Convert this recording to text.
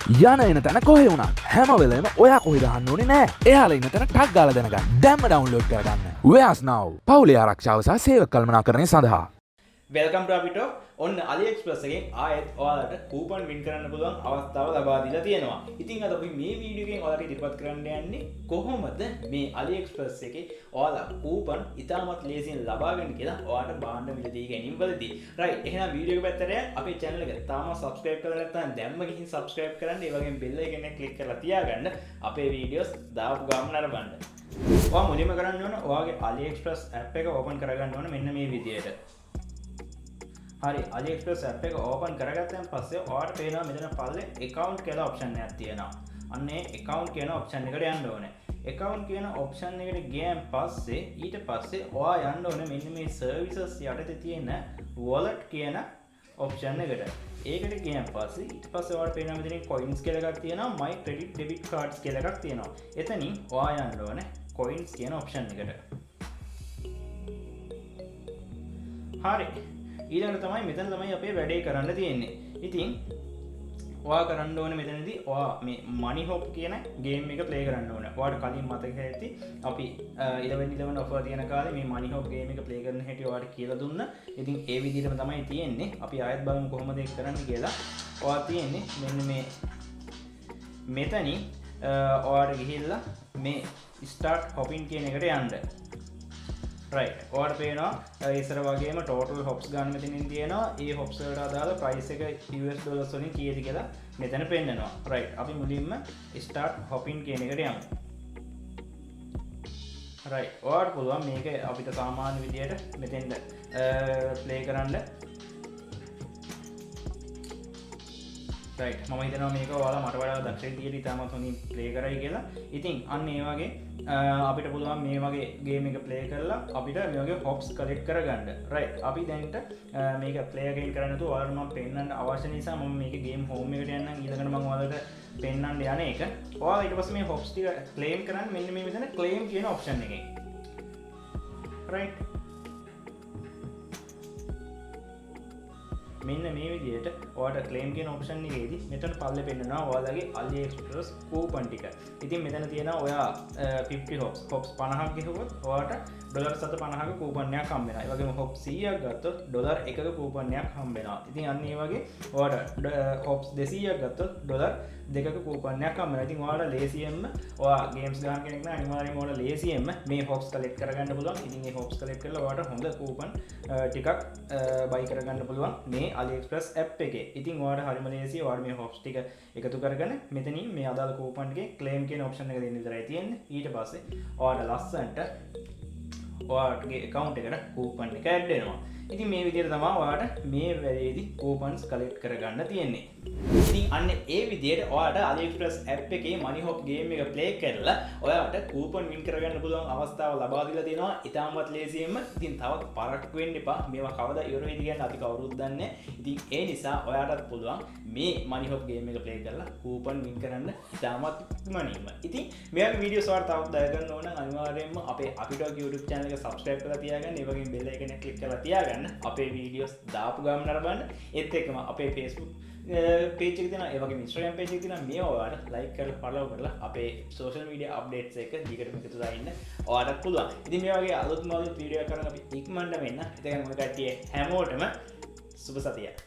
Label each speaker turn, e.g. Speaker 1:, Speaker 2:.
Speaker 1: යන එන තැන කොහෙ වුණත් හැම වෙලේම ඔයා කොහෙද අහන්න ඕනේ නෑ. එයාලා ඉන්න තැන ටග් ගාලා දැනගන්න. දැම්ම ඩවුන්ලෝඩ් කරගන්න. Where's now? පවුලේ ආරක්ෂාව සහ සේවක කළමනාකරණය සඳහා.
Speaker 2: වෙල්කම් ටු අපිට ඔන්න AliExpress එකෙන් ආයෙත් ඔයාලට කූපන් වින් කරන්න පුළුවන් අවස්ථාව ලබා දීලා තියෙනවා. ඉතින් අද අපි මේ වීඩියෝ එකෙන් ඔයාලට ඉදිරිපත් කරන්න යන්නේ කොහොමද මේ AliExpress එකේ ඔයාලා කූපන් ඉතාමත් ලේසියෙන් ලබා ගන්න කියලා ඔයාලට භාණ්ඩ මිලදී ගැනීම වලදී. රයිට්. එහෙනම් වීඩියෝ එක පැත්තට අපේ channel එක තාම subscribe කරලා නැත්නම් දැම්ම ගිහින් subscribe කරන්න. ඒ වගේම bell icon එක click කරලා තියාගන්න. අපේ videos දාපු ගමන් නරඹන්න. ඔයා මුලින්ම කරන්න ඕන ඔයාගේ AliExpress app එක open කරගන්න ඕන මෙන්න මේ විදියට. හරි AliExpress app එක open කරගත්තන් පස්සේ ඔයාලට පේනවා මෙතන පල්ලේ account කියලා option එකක් තියෙනවා. අන්න ඒ account කියන option එකට යන්න ඕනේ. account කියන option එකට ගියන් පස්සේ ඊට පස්සේ ඔයා යන්න ඕනේ මෙන්න මේ services යටතේ තියෙන wallet කියන option එකට. ඒකට ගියන් පස්සේ ඊට පස්සේ ඔයාලට පේනවා මෙතන coins කියලා එකක් තියෙනවා. my credit debit cards කියලා එකක් තියෙනවා. එතනින් ඔයා යන්න ඕනේ coins කියන option එකට. හරි ඊළඟට තමයි මෙතන තමයි අපේ වැඩේ කරන්න තියෙන්නේ. ඉතින් ඔයා කරන්න ඕනේ මෙතනදී ඔයා මේ money hop කියන ගේම් එක ප්ලේ කරන්න ඕනේ. ඔයාලට කලින් මතක ඇති අපි 11 offer තියෙන කාලේ මේ money hop ගේම් එක ප්ලේ කරන හැටි ඔයාලට කියලා දුන්නා. ඉතින් ඒ විදිහටම තමයි තියෙන්නේ. අපි ආයෙත් බලමු කොහොමද ඒක කරන්නේ කියලා. ඔයා තියෙන්නේ මෙන්න මේ මෙතනින් ඔයාලට ගිහිල්ලා මේ start hopping කියන එකට යන්න. right ඔයාලට පේනවා ඉස්සර වගේම total hops ගන්න මෙතනින් තියෙනවා. ඒ hops වලට අදාළ price එක US dollars වලින් කීයද කියලා මෙතන පෙන්නනවා. right අපි මුලින්ම start hopping කියන එකට යමු. right ඔයාලට පුළුවන් මේක අපිට සාමාන්‍ය විදියට මෙතෙන්ද play කරන්න. right මම හිතනවා මේක ඔයාලා මට වඩා දක්ෂ විදියට ඉතාමත් හොඳින් play කරයි කියලා. ඉතින් අන්න ඒ වගේ අපිට පුළුවන් මේ වගේ ගේම් එක ප්ලේ කරලා අපිට මේ වගේ හොප්ස් කලෙක්ට් කරගන්න. රයිට් අපි දැන්ට මේක ප්ලේ අගේන් කරන්න තු ඔයාලට මම පෙන්නන්න අවශ්‍ය නිසා මම මේක ගේම් හෝම් එකට යන්නම්. ඊළඟට මම ඔයාලට පෙන්නන්න යන එක ඔයාලා ඊට පස්සේ මේ හොප්ස් ටික ක්ලේම් කරන්න මෙන්න මේ මෙතන ක්ලේම් කියන ඔප්ෂන් එකෙන්. රයිට් මෙන්න මේ විදිහට ඔයාලට ක්ලේම් කියන ඔප්ෂන් එකේදී මෙතන පල්ලේ පෙන්නනවා ඔයාලගේ AliExpress කූපන් ටික. ඉතින් මෙතන තියෙනවා ඔයා 50 hops 50ක් ගෙහුවොත් ඔයාලට $750ක කූපන් එකක් හම්බ වෙනවා. ඒ වගේම hops 100ක් ගත්තොත් $1ක කූපන් එකක් හම්බ වෙනවා. ඉතින් අන්න ඒ වගේ ඔයාලට hops 200ක් ගත්තොත් $2ක කූපන් එකක් හම්බ වෙනවා. ඉතින් ඔයාලට ලේසියෙන්ම ඔයා ගේම්ස් ගහන කෙනෙක් නම් අනිවාර්යයෙන්ම ඔයාලට ලේසියෙන්ම මේ hops කලෙක්ට් කරගන්න පුළුවන්. ඉතින් මේ hops කලෙක්ට් කරලා ඔයාලට හොඳ කූපන් ටිකක් buy කරගන්න පුළුවන් මේ AliExpress app එකේ. ඉතින් ඔයාලට හරිම ලේසියි. ඔයාලට මේ hops ටික එකතු කරගෙන මෙතනින් මේ අදාළ කූපන් එකේ claim කියන option එක දෙන්න විතරයි තියෙන්නේ. ඊට පස්සේ ඔයාලට ලස්සන්ට ඔයාලගේ account එකට කූපන් එක add වෙනවා. ඉතින් මේ විදිහට තමයි ඔයාලට මේ වැඩේදී කූපන්ස් කලෙක්ට් කරගන්න තියෙන්නේ. ඉතින් අන්න ඒ විදිහට ඔයාලට AliExpress app එකේ money hop game එක play කරලා ඔයාලට කූපන් win කරගන්න පුළුවන් අවස්ථාව ලබා දීලා තියෙනවා. ඉතාමත් ලේසියෙන්ම. ඉතින් තවත් පරක්කු වෙන්න එපා. මේවා කවදා ඉවර වෙයිද කියන්නේ අපි කවුරුත් දන්නේ නැහැ. ඉතින් ඒ නිසා ඔයාලටත් පුළුවන් මේ money hop game එක play කරලා කූපන් win කරන්න ඉතාමත් ඉක්මනින්ම. ඉතින් මේ වගේ වීඩියෝස් ඔයාලට තවත් දාගන්න ඕන නම් අනිවාර්යයෙන්ම අපේ අපිට YouTube channel එක subscribe කරලා තියාගන්න. ඒ වගේම bell icon එක click කරලා තියාගන්න. අපේ වීඩියෝස් දාපු ගමන් නරඹන්න. ඒත් එක්කම අපේ Facebook page එක තියෙනවා. ඒ වගේම Instagram page එක තියෙනවා. මේවා ඔයාලට like කරලා follow කරලා අපේ social media updates එක දිගටම එකතු වෙලා ඉන්න ඔයාලට පුළුවන්. ඉතින් මේ වගේ අලුත්ම වීඩියෝ එකක් කරන් අපි ඉක්මනට වෙන්න. ඉතින් මොකද කට්ටිය හැමෝටම සුබ සතියක්.